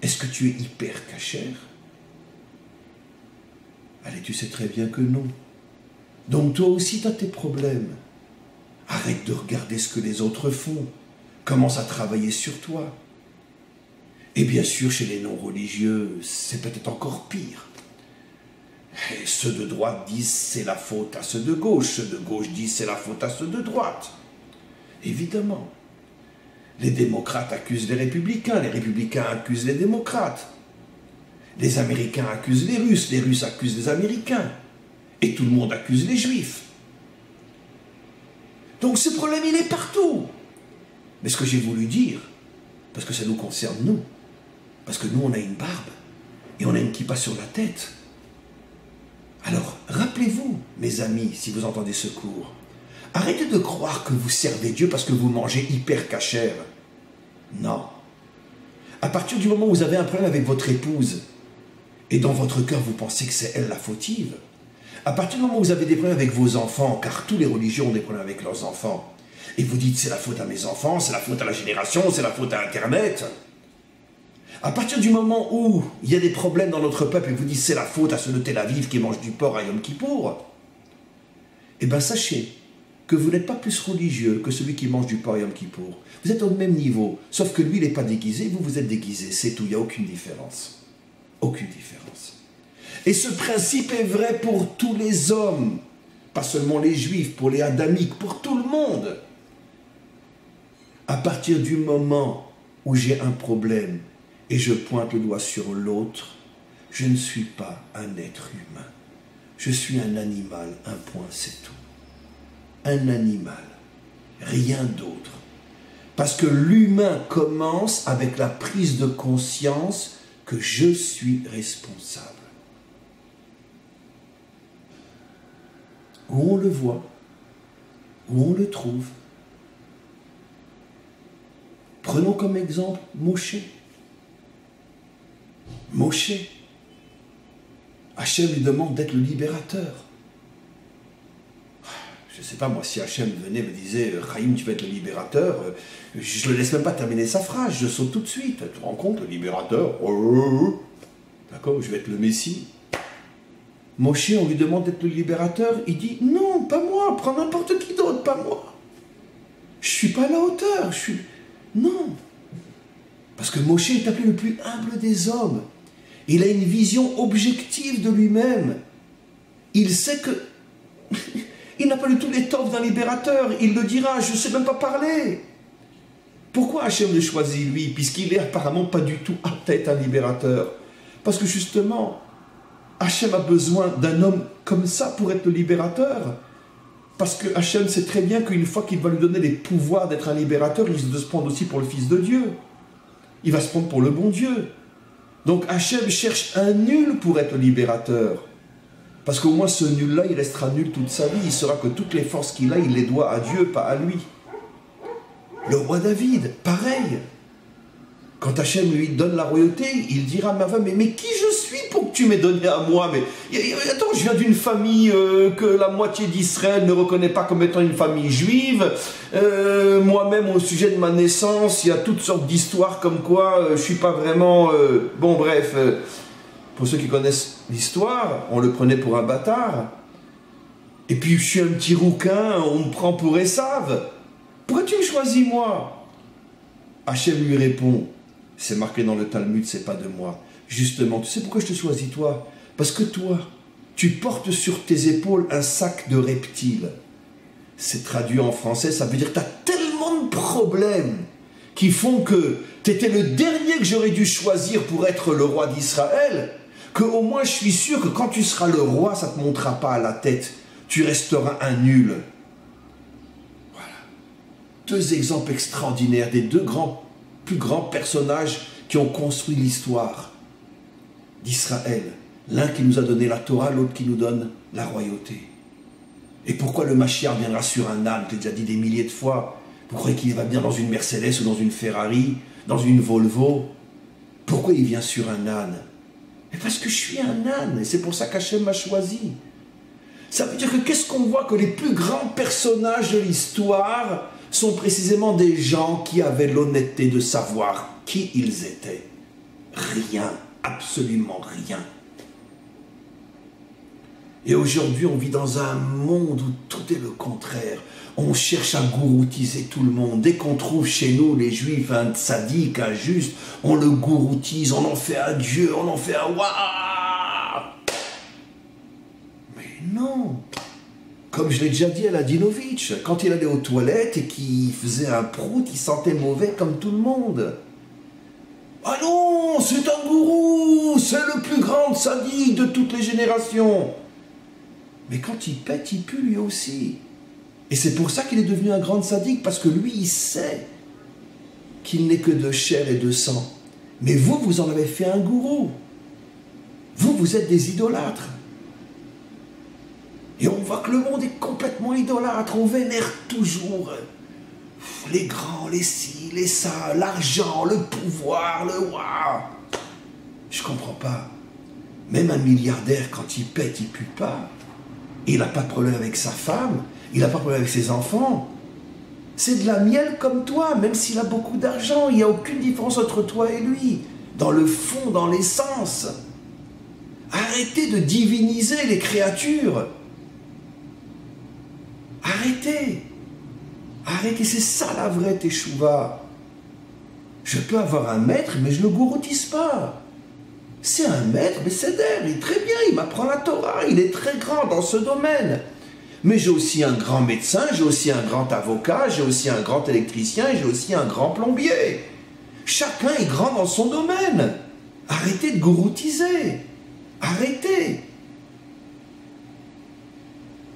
Est-ce que tu es hyper cachère? Allez, tu sais très bien que non. Donc toi aussi, tu as tes problèmes. Arrête de regarder ce que les autres font. Commence à travailler sur toi. Et bien sûr, chez les non-religieux, c'est peut-être encore pire. Et ceux de droite disent c'est la faute à ceux de gauche, ceux de gauche disent c'est la faute à ceux de droite. Évidemment. Les démocrates accusent les républicains accusent les démocrates. Les Américains accusent les Russes accusent les Américains. Et tout le monde accuse les Juifs. Donc ce problème, il est partout. Mais ce que j'ai voulu dire, parce que ça nous concerne nous, parce que nous on a une barbe, et on a une kippa sur la tête. Alors, rappelez-vous, mes amis, si vous entendez ce cours, arrêtez de croire que vous servez Dieu parce que vous mangez hyper cachère. Non. À partir du moment où vous avez un problème avec votre épouse, et dans votre cœur vous pensez que c'est elle la fautive, à partir du moment où vous avez des problèmes avec vos enfants, car tous les religieux ont des problèmes avec leurs enfants, et vous dites c'est la faute à mes enfants, c'est la faute à la génération, c'est la faute à Internet. À partir du moment où il y a des problèmes dans notre peuple et vous dites c'est la faute à ceux de Tel Aviv qui mangent du porc à Yom Kippour, eh bien sachez que vous n'êtes pas plus religieux que celui qui mange du porc à Yom Kippour. Vous êtes au même niveau, sauf que lui il n'est pas déguisé, vous êtes déguisé, c'est tout, il n'y a aucune différence. Aucune différence. Et ce principe est vrai pour tous les hommes, pas seulement les juifs, pour les adamiques, pour tout le monde. À partir du moment où j'ai un problème, et je pointe le doigt sur l'autre, je ne suis pas un être humain. Je suis un animal, un point, c'est tout. Un animal, rien d'autre. Parce que l'humain commence avec la prise de conscience que je suis responsable. Où on le voit, où on le trouve. Prenons comme exemple Moshe. Moshe, Hachem lui demande d'être le libérateur. Je ne sais pas, moi, si Hachem venait et me disait « Chaim, tu vas être le libérateur », je ne le laisse même pas terminer sa phrase, je saute tout de suite. Tu te rends compte, le libérateur? D'accord, je vais être le Messie. Moshe, on lui demande d'être le libérateur, il dit « Non, pas moi, prends n'importe qui d'autre, pas moi. Je ne suis pas à la hauteur, je suis... » Non. Parce que Moshe est appelé le plus humble des hommes. Il a une vision objective de lui-même. Il sait que... il n'a pas du tout l'étoffe d'un libérateur. Il le dira, je ne sais même pas parler. Pourquoi Hachem le choisit lui, puisqu'il est apparemment pas du tout apte à être un libérateur? Parce que justement, Hachem a besoin d'un homme comme ça pour être le libérateur. Parce que Hachem sait très bien qu'une fois qu'il va lui donner les pouvoirs d'être un libérateur, il risque de se prendre aussi pour le Fils de Dieu. Il va se prendre pour le bon Dieu. Donc Hachem cherche un nul pour être le libérateur. Parce qu'au moins ce nul-là, il restera nul toute sa vie. Il saura que toutes les forces qu'il a, il les doit à Dieu, pas à lui. Le roi David, pareil. Quand Hachem lui donne la royauté, il dira à ma femme, mais qui je suis pour que tu m'aies donné à moi? Mais attends, je viens d'une famille que la moitié d'Israël ne reconnaît pas comme étant une famille juive. Moi-même, au sujet de ma naissance, il y a toutes sortes d'histoires comme quoi je ne suis pas vraiment... Bon, bref, pour ceux qui connaissent l'histoire, on le prenait pour un bâtard. Et puis, je suis un petit rouquin, on me prend pour Esav. Pourquoi tu me choisis, moi? Hachem lui répond, c'est marqué dans le Talmud, c'est pas de moi. Justement, tu sais pourquoi je te choisis, toi? Parce que toi, tu portes sur tes épaules un sac de reptiles. C'est traduit en français, ça veut dire que tu as tellement de problèmes qui font que tu étais le dernier que j'aurais dû choisir pour être le roi d'Israël, Que au moins je suis sûr que quand tu seras le roi, ça ne te montera pas à la tête. Tu resteras un nul. Voilà. Deux exemples extraordinaires des plus grands personnages qui ont construit l'histoire d'Israël. L'un qui nous a donné la Torah, l'autre qui nous donne la royauté. Et pourquoi le Mashiach viendra sur un âne? Je l'ai déjà dit des milliers de fois. Vous croyez qu'il va venir dans une Mercedes ou dans une Ferrari, dans une Volvo? Pourquoi il vient sur un âne? Mais parce que je suis un âne, et c'est pour ça qu'Hachem m'a choisi. Ça veut dire que qu'est-ce qu'on voit? Que les plus grands personnages de l'histoire sont précisément des gens qui avaient l'honnêteté de savoir qui ils étaient. Rien, absolument rien. Et aujourd'hui, on vit dans un monde où tout est le contraire. On cherche à gouroutiser tout le monde. Dès qu'on trouve chez nous, les Juifs, un tzaddik, un juste, on le gouroutise, on en fait un Dieu, on en fait un waouh. Mais non. Comme je l'ai déjà dit à Ladinovitch, quand il allait aux toilettes et qu'il faisait un prout, il sentait mauvais comme tout le monde. Ah non, c'est un gourou, c'est le plus grand tzaddik de toutes les générations. Mais quand il pète, il pue lui aussi. Et c'est pour ça qu'il est devenu un grand tzaddik, parce que lui, il sait qu'il n'est que de chair et de sang. Mais vous, vous en avez fait un gourou. Vous, vous êtes des idolâtres. Et on voit que le monde est complètement idolâtre. On vénère toujours les grands, les ci, les ça, l'argent, le pouvoir, le waouh. Je comprends pas. Même un milliardaire, quand il pète, il pue pas. Il n'a pas de problème avec sa femme, il n'a pas de problème avec ses enfants. C'est de la miel comme toi, même s'il a beaucoup d'argent. Il n'y a aucune différence entre toi et lui. Dans le fond, dans l'essence. Arrêtez de diviniser les créatures. Arrêtez. Arrêtez, c'est ça la vraie teshuva. Je peux avoir un maître, mais je ne le gouroutise pas. C'est un maître, mais c'est d'air, il est très bien, il m'apprend la Torah, il est très grand dans ce domaine. Mais j'ai aussi un grand médecin, j'ai aussi un grand avocat, j'ai aussi un grand électricien, j'ai aussi un grand plombier. Chacun est grand dans son domaine. Arrêtez de gouroutiser. Arrêtez.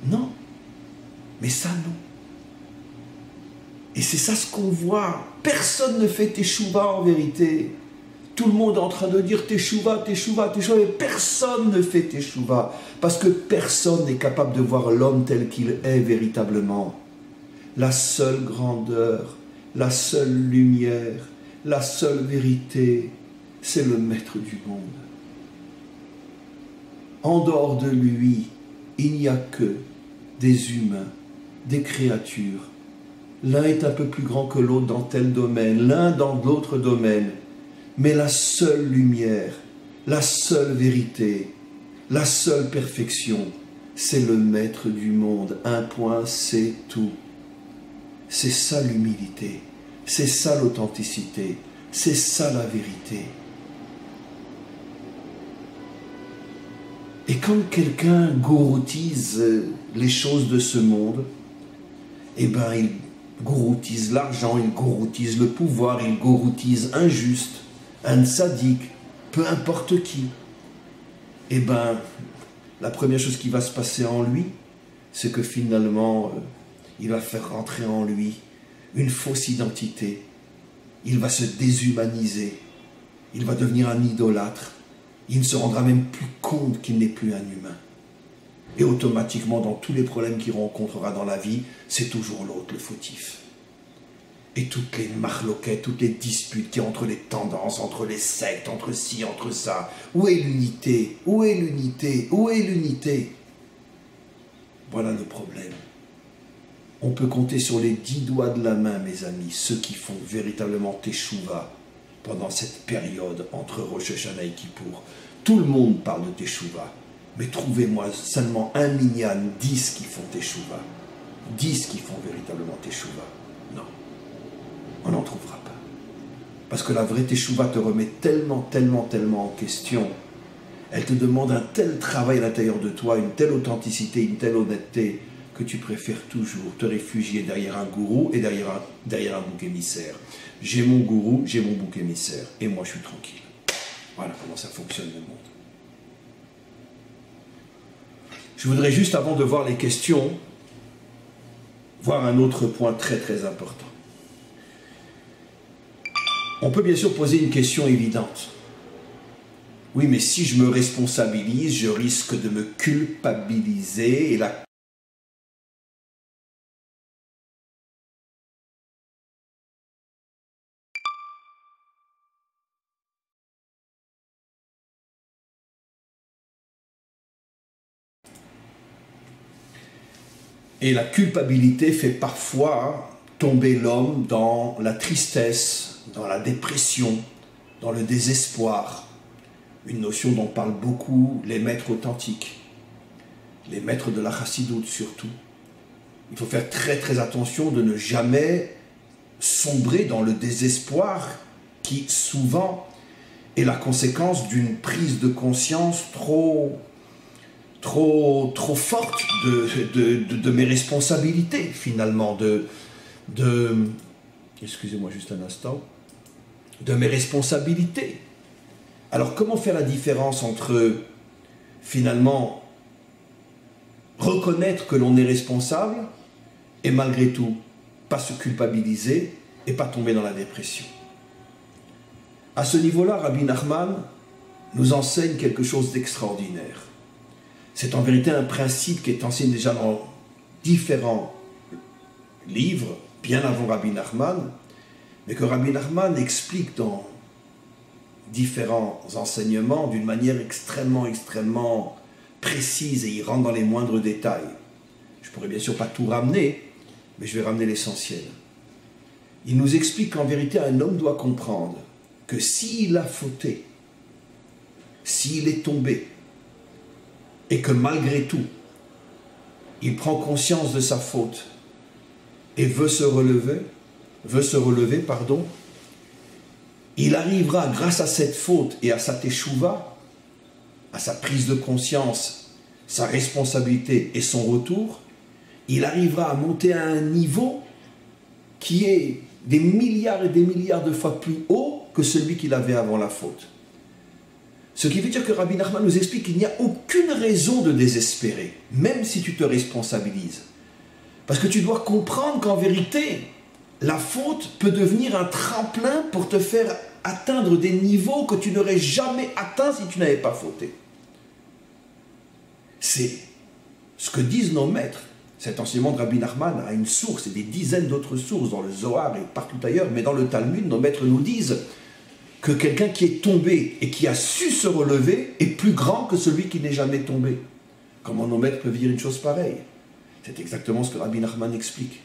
Non. Mais ça, non. Et c'est ça ce qu'on voit. Personne ne fait teshuva en vérité. Tout le monde est en train de dire teshuva, teshuva, teshuva, mais personne ne fait teshuva. Parce que personne n'est capable de voir l'homme tel qu'il est véritablement. La seule grandeur, la seule lumière, la seule vérité, c'est le maître du monde. En dehors de lui, il n'y a que des humains, des créatures. L'un est un peu plus grand que l'autre dans tel domaine, l'un dans l'autre domaine. Mais la seule lumière, la seule vérité, la seule perfection, c'est le maître du monde. Un point, c'est tout. C'est ça l'humilité, c'est ça l'authenticité, c'est ça la vérité. Et quand quelqu'un gouroutise les choses de ce monde, eh bien il gouroutise l'argent, il gouroutise le pouvoir, il gouroutise un juste, un tzaddik, peu importe qui. Eh bien, la première chose qui va se passer en lui, c'est que finalement, il va faire rentrer en lui une fausse identité. Il va se déshumaniser. Il va devenir un idolâtre. Il ne se rendra même plus compte qu'il n'est plus un humain. Et automatiquement, dans tous les problèmes qu'il rencontrera dans la vie, c'est toujours l'autre le fautif. Et toutes les marloquettes, toutes les disputes qu'il y a entre les tendances, entre les sectes, entre ci, entre ça. Où est l'unité? Où est l'unité? Où est l'unité? Voilà le problème. On peut compter sur les 10 doigts de la main, mes amis, ceux qui font véritablement teshuva pendant cette période entre Rosh Hashanah et Kippour. Tout le monde parle de teshuva, mais trouvez-moi seulement un minyan, 10 qui font teshuva. 10 qui font véritablement teshuva. Non, on n'en trouvera pas. Parce que la vraie teshuva te remet tellement en question. Elle te demande un tel travail à l'intérieur de toi, une telle authenticité, une telle honnêteté, que tu préfères toujours te réfugier derrière un gourou et derrière un bouc émissaire. J'ai mon gourou, j'ai mon bouc émissaire, et moi je suis tranquille. Voilà comment ça fonctionne le monde. Je voudrais juste, avant de voir les questions, voir un autre point très très important. On peut bien sûr poser une question évidente. Oui, mais si je me responsabilise, je risque de me culpabiliser et la culpabilité fait parfois tomber l'homme dans la tristesse, dans la dépression, dans le désespoir. Une notion dont parlent beaucoup les maîtres authentiques, les maîtres de la chassidoute surtout. Il faut faire très très attention de ne jamais sombrer dans le désespoir qui souvent est la conséquence d'une prise de conscience trop forte de mes responsabilités finalement, excusez-moi juste un instant, de mes responsabilités. Alors comment faire la différence entre finalement reconnaître que l'on est responsable et malgré tout pas se culpabiliser et pas tomber dans la dépression? À ce niveau-là, Rabbi Nachman nous enseigne quelque chose d'extraordinaire. C'est en vérité un principe qui est enseigné déjà dans différents livres, bien avant Rabbi Nachman, mais que Rabbi Nachman explique dans différents enseignements d'une manière extrêmement précise, et il rentre dans les moindres détails. Je pourrais bien sûr pas tout ramener, mais je vais ramener l'essentiel. Il nous explique qu'en vérité, un homme doit comprendre que s'il a fauté, s'il est tombé, et que malgré tout, il prend conscience de sa faute et veut se relever, il arrivera grâce à cette faute et à sa teshuva, à sa prise de conscience, sa responsabilité et son retour, il arrivera à monter à un niveau qui est des milliards et des milliards de fois plus haut que celui qu'il avait avant la faute. Ce qui veut dire que Rabbi Nachman nous explique qu'il n'y a aucune raison de désespérer, même si tu te responsabilises. Parce que tu dois comprendre qu'en vérité, la faute peut devenir un tremplin pour te faire atteindre des niveaux que tu n'aurais jamais atteints si tu n'avais pas fauté. C'est ce que disent nos maîtres. Cet enseignement de Rabbi Nachman a une source et des dizaines d'autres sources dans le Zohar et partout ailleurs, mais dans le Talmud, nos maîtres nous disent que quelqu'un qui est tombé et qui a su se relever est plus grand que celui qui n'est jamais tombé. Comment nos maîtres peuvent dire une chose pareille? C'est exactement ce que Rabbi Nachman explique.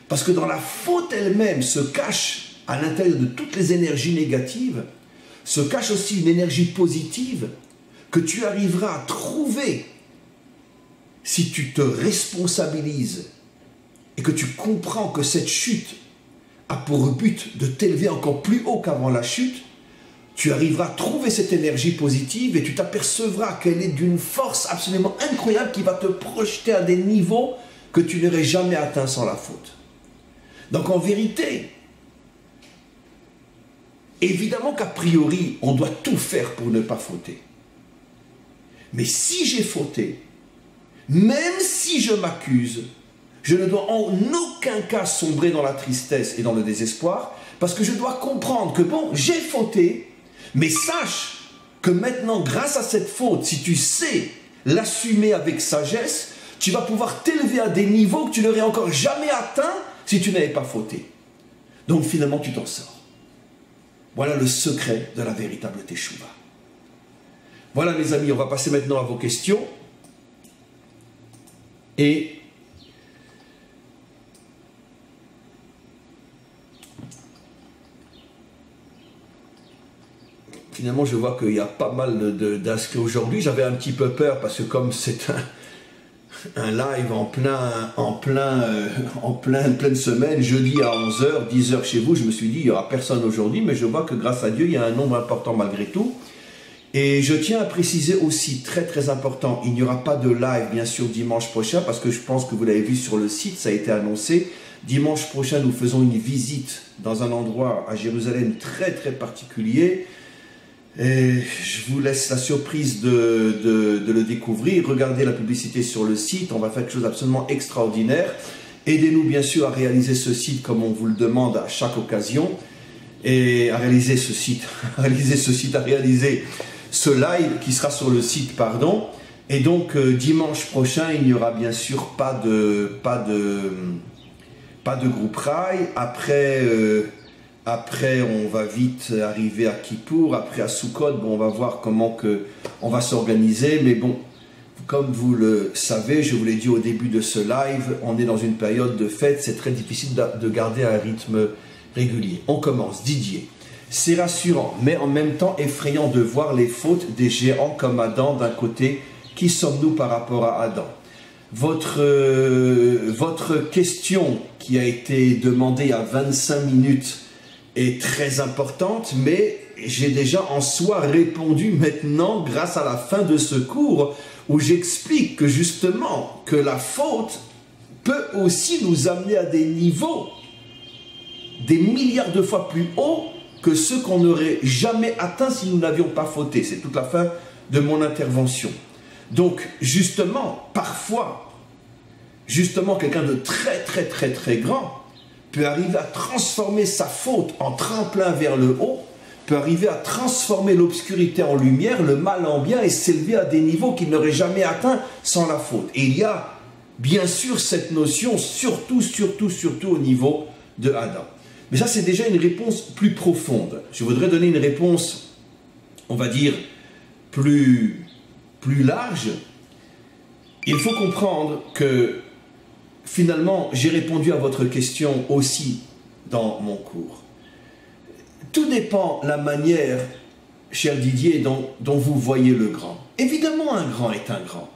Parce que dans la faute elle-même se cache, à l'intérieur de toutes les énergies négatives, se cache aussi une énergie positive que tu arriveras à trouver si tu te responsabilises et que tu comprends que cette chute a pour but de t'élever encore plus haut qu'avant la chute. Tu arriveras à trouver cette énergie positive et tu t'apercevras qu'elle est d'une force absolument incroyable qui va te projeter à des niveaux que tu n'aurais jamais atteints sans la faute. Donc en vérité, évidemment qu'a priori, on doit tout faire pour ne pas fauter. Mais si j'ai fauté, même si je m'accuse, je ne dois en aucun cas sombrer dans la tristesse et dans le désespoir, parce que je dois comprendre que bon, j'ai fauté, mais sache que maintenant, grâce à cette faute, si tu sais l'assumer avec sagesse, tu vas pouvoir t'élever à des niveaux que tu n'aurais encore jamais atteints si tu n'avais pas fauté. Donc finalement, tu t'en sors. Voilà le secret de la véritable teshuva. Voilà mes amis, on va passer maintenant à vos questions. Et finalement, je vois qu'il y a pas mal d'inscrits aujourd'hui. J'avais un petit peu peur parce que comme c'est un live en pleine semaine, jeudi à 11h, 10h chez vous, je me suis dit, il n'y aura personne aujourd'hui, mais je vois que grâce à Dieu, il y a un nombre important malgré tout. Et je tiens à préciser aussi, très très important, il n'y aura pas de live bien sûr dimanche prochain, parce que je pense que vous l'avez vu sur le site, ça a été annoncé. Dimanche prochain, nous faisons une visite dans un endroit à Jérusalem très très particulier. Et je vous laisse la surprise de le découvrir. Regardez la publicité sur le site, on va faire quelque chose d'absolument extraordinaire. Aidez-nous bien sûr à réaliser ce site comme on vous le demande à chaque occasion. Et à réaliser ce site, à réaliser ce live qui sera sur le site, pardon. Et donc dimanche prochain, il n'y aura bien sûr pas de groupe Rail. Après, on va vite arriver à Kippour, après à Sukkot. Bon, on va voir comment on va s'organiser. Mais bon, comme vous le savez, je vous l'ai dit au début de ce live, on est dans une période de fête. C'est très difficile de garder un rythme régulier. On commence. Didier. C'est rassurant, mais en même temps effrayant de voir les fautes des géants comme Adam d'un côté. Qui sommes-nous par rapport à Adam? Votre question qui a été demandée à 25 minutes est très importante, mais j'ai déjà en soi répondu maintenant grâce à la fin de ce cours où j'explique que justement que la faute peut aussi nous amener à des niveaux des milliards de fois plus hauts que ceux qu'on n'aurait jamais atteints si nous n'avions pas fauté. C'est toute la fin de mon intervention. Donc, justement, parfois, quelqu'un de très grand peut arriver à transformer sa faute en tremplin vers le haut, peut arriver à transformer l'obscurité en lumière, le mal en bien et s'élever à des niveaux qu'il n'aurait jamais atteints sans la faute. Et il y a, bien sûr, cette notion, surtout au niveau de Adam. Mais ça, c'est déjà une réponse plus profonde. Je voudrais donner une réponse, on va dire, plus large. Il faut comprendre que finalement, j'ai répondu à votre question aussi dans mon cours. Tout dépend de la manière, cher Didier, dont vous voyez le grand. Évidemment, un grand est un grand.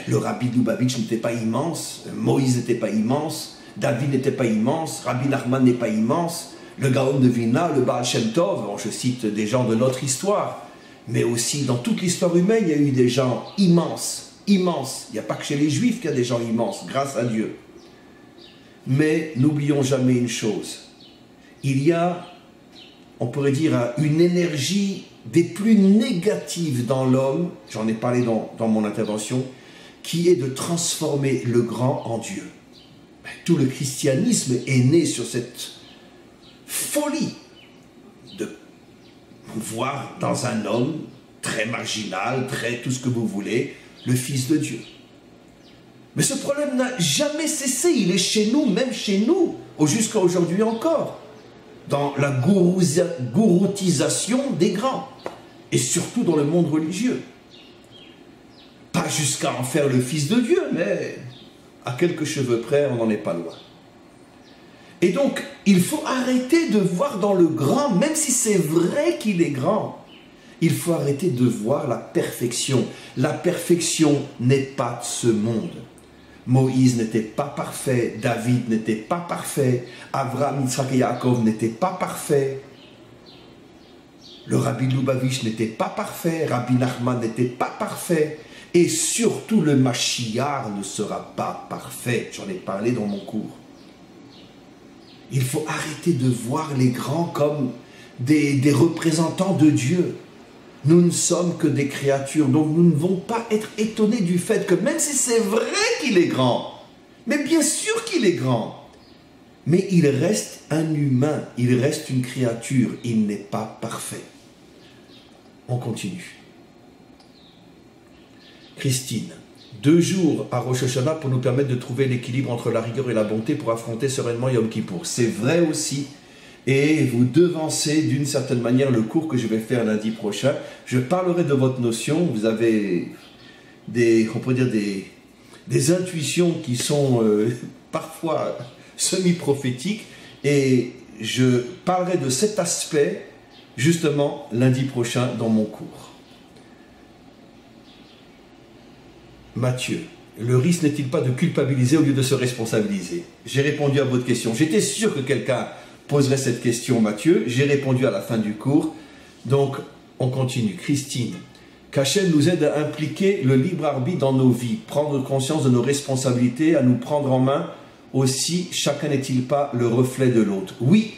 Le Rabbi Lubavitch n'était pas immense, Moïse n'était pas immense, David n'était pas immense, Rabbi Nachman n'est pas immense, le Gaon de Vilna, le Baal Shem Tov, bon, je cite des gens de notre histoire, mais aussi dans toute l'histoire humaine, il y a eu des gens immenses. Il n'y a pas que chez les Juifs qu'il y a des gens immenses, grâce à Dieu. Mais n'oublions jamais une chose. Il y a, on pourrait dire, une énergie des plus négatives dans l'homme, j'en ai parlé dans mon intervention, qui est de transformer le grand en Dieu. Tout le christianisme est né sur cette folie de voir dans un homme très marginal, très tout ce que vous voulez, le Fils de Dieu. Mais ce problème n'a jamais cessé, il est chez nous, même chez nous, jusqu'à aujourd'hui encore, dans la gouroutisation des grands, et surtout dans le monde religieux. Pas jusqu'à en faire le Fils de Dieu, mais à quelques cheveux près, on n'en est pas loin. Et donc, il faut arrêter de voir dans le grand, même si c'est vrai qu'il est grand, il faut arrêter de voir la perfection. La perfection n'est pas de ce monde. Moïse n'était pas parfait, David n'était pas parfait, Abraham, Yitzhak et Yaakov n'étaient pas parfaits, le Rabbi Lubavitch n'était pas parfait, Rabbi Nachman n'était pas parfait, et surtout le Mashiach ne sera pas parfait. J'en ai parlé dans mon cours. Il faut arrêter de voir les grands comme des représentants de Dieu. Nous ne sommes que des créatures, donc nous ne devons pas être étonnés du fait que même si c'est vrai qu'il est grand, mais bien sûr qu'il est grand, mais il reste un humain, il reste une créature, il n'est pas parfait. On continue. Christine, 2 jours à Rosh Hashanah pour nous permettre de trouver l'équilibre entre la rigueur et la bonté pour affronter sereinement Yom Kippour. C'est vrai aussi. Et vous devancez d'une certaine manière le cours que je vais faire lundi prochain. Je parlerai de votre notion. Vous avez on pourrait dire des intuitions qui sont parfois semi-prophétiques. Et je parlerai de cet aspect justement lundi prochain dans mon cours. Mathieu, le risque n'est-il pas de culpabiliser au lieu de se responsabiliser? J'ai répondu à votre question. J'étais sûr que quelqu'un poserait cette question, Mathieu. J'ai répondu à la fin du cours. Donc, on continue. Christine, qu'Hachem nous aide à impliquer le libre arbitre dans nos vies, prendre conscience de nos responsabilités, à nous prendre en main aussi. Chacun n'est-il pas le reflet de l'autre? Oui,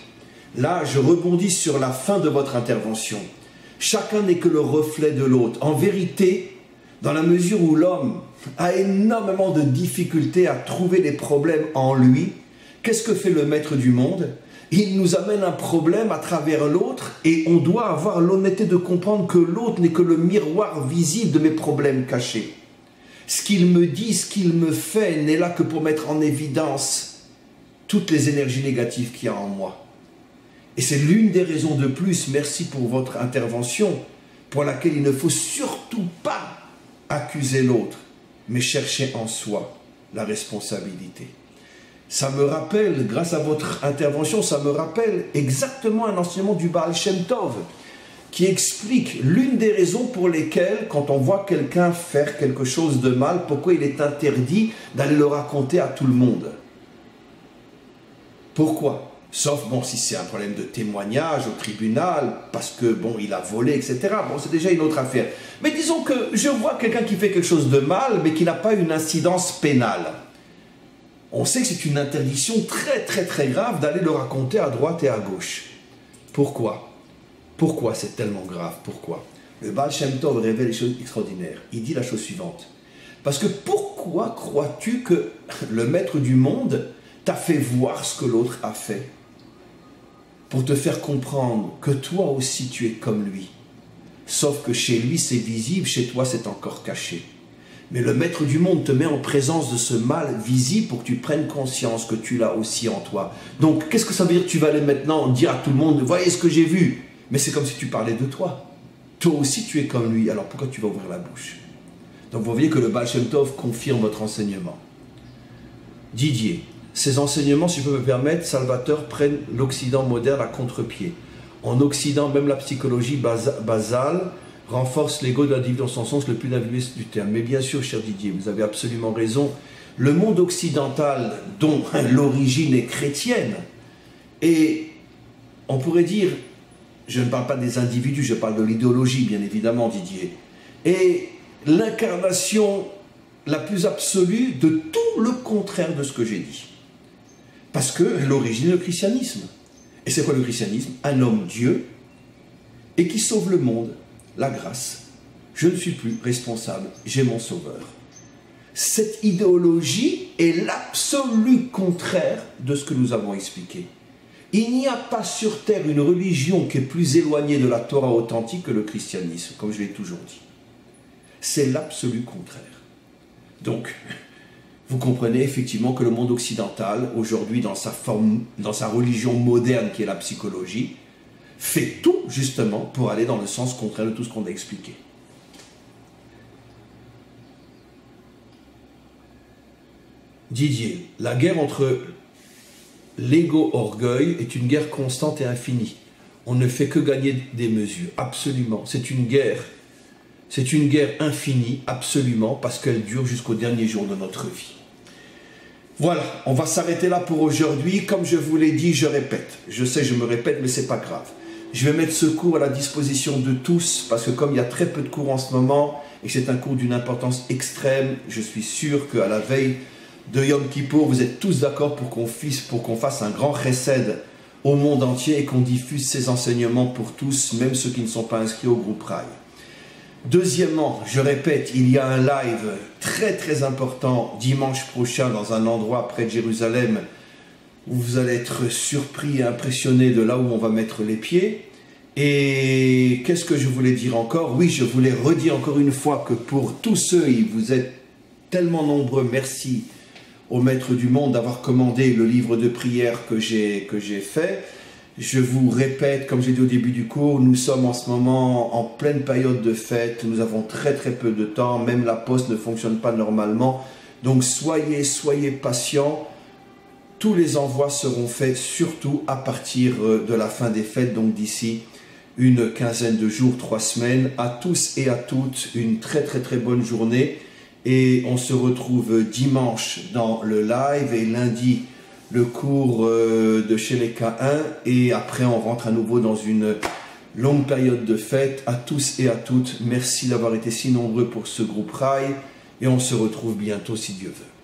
là, je rebondis sur la fin de votre intervention. Chacun n'est que le reflet de l'autre. En vérité, dans la mesure où l'homme a énormément de difficultés à trouver des problèmes en lui, qu'est-ce que fait le maître du monde? Il nous amène un problème à travers l'autre et on doit avoir l'honnêteté de comprendre que l'autre n'est que le miroir visible de mes problèmes cachés. Ce qu'il me dit, ce qu'il me fait n'est là que pour mettre en évidence toutes les énergies négatives qu'il y a en moi. Et c'est l'une des raisons de plus, merci pour votre intervention, pour laquelle il ne faut surtout pas accuser l'autre, mais chercher en soi la responsabilité. Ça me rappelle, grâce à votre intervention, ça me rappelle exactement un enseignement du Baal Shem Tov qui explique l'une des raisons pour lesquelles, quand on voit quelqu'un faire quelque chose de mal, pourquoi il est interdit d'aller le raconter à tout le monde. Pourquoi? Sauf, bon, si c'est un problème de témoignage au tribunal, parce que, bon, il a volé, etc. Bon, c'est déjà une autre affaire. Mais disons que je vois quelqu'un qui fait quelque chose de mal, mais qui n'a pas une incidence pénale. On sait que c'est une interdiction très, très, très grave d'aller le raconter à droite et à gauche. Pourquoi? Pourquoi c'est tellement grave? Pourquoi? Le Baal Shem Tov révèle des choses extraordinaires. Il dit la chose suivante. Parce que pourquoi crois-tu que le maître du monde t'a fait voir ce que l'autre a fait? Pour te faire comprendre que toi aussi tu es comme lui. Sauf que chez lui c'est visible, chez toi c'est encore caché. Mais le maître du monde te met en présence de ce mal visible pour que tu prennes conscience que tu l'as aussi en toi. Donc qu'est-ce que ça veut dire? Tu vas aller maintenant dire à tout le monde, voyez ce que j'ai vu. Mais c'est comme si tu parlais de toi. Toi aussi tu es comme lui, alors pourquoi tu vas ouvrir la bouche? Donc vous voyez que le Baal Shem Tov confirme votre enseignement. Didier. Ces enseignements, si je peux me permettre, Salvatore, prennent l'Occident moderne à contre-pied. En Occident, même la psychologie basale renforce l'ego de l'individu dans son sens le plus individuel du terme. Mais bien sûr, cher Didier, vous avez absolument raison. Le monde occidental, dont l'origine est chrétienne, et on pourrait dire, je ne parle pas des individus, je parle de l'idéologie, bien évidemment, Didier, et l'incarnation la plus absolue de tout le contraire de ce que j'ai dit. Parce que l'origine est le christianisme. Et c'est quoi le christianisme? Un homme Dieu et qui sauve le monde, la grâce. Je ne suis plus responsable, j'ai mon sauveur. Cette idéologie est l'absolu contraire de ce que nous avons expliqué. Il n'y a pas sur terre une religion qui est plus éloignée de la Torah authentique que le christianisme, comme je l'ai toujours dit. C'est l'absolu contraire. Donc, vous comprenez effectivement que le monde occidental, aujourd'hui dans sa forme, dans sa religion moderne qui est la psychologie, fait tout justement pour aller dans le sens contraire de tout ce qu'on a expliqué. Didier, la guerre entre l'ego-orgueil est une guerre constante et infinie. On ne fait que gagner des mesures, absolument. C'est une guerre infinie, absolument, parce qu'elle dure jusqu'au dernier jour de notre vie. Voilà, on va s'arrêter là pour aujourd'hui. Comme je vous l'ai dit, je répète. Je sais, je me répète, mais c'est pas grave. Je vais mettre ce cours à la disposition de tous, parce que comme il y a très peu de cours en ce moment, et que c'est un cours d'une importance extrême, je suis sûr qu'à la veille de Yom Kippour, vous êtes tous d'accord pour qu'on fasse un grand chesed au monde entier et qu'on diffuse ces enseignements pour tous, même ceux qui ne sont pas inscrits au groupe Rai. Deuxièmement, je répète, il y a un live très très important dimanche prochain dans un endroit près de Jérusalem où vous allez être surpris et impressionné de là où on va mettre les pieds. Et qu'est-ce que je voulais dire encore? Oui, je voulais redire encore une fois que pour tous ceux, vous êtes tellement nombreux, merci au Maître du Monde d'avoir commandé le livre de prière que j'ai fait. Je vous répète, comme j'ai dit au début du cours, nous sommes en ce moment en pleine période de fête, nous avons très très peu de temps, même la poste ne fonctionne pas normalement, donc soyez patients, tous les envois seront faits surtout à partir de la fin des fêtes, donc d'ici une quinzaine de jours, 3 semaines. À tous et à toutes, une très très très bonne journée, et on se retrouve dimanche dans le live et lundi le cours de chez les K1, et après on rentre à nouveau dans une longue période de fête. À tous et à toutes, merci d'avoir été si nombreux pour ce groupe Rai, et on se retrouve bientôt si Dieu veut.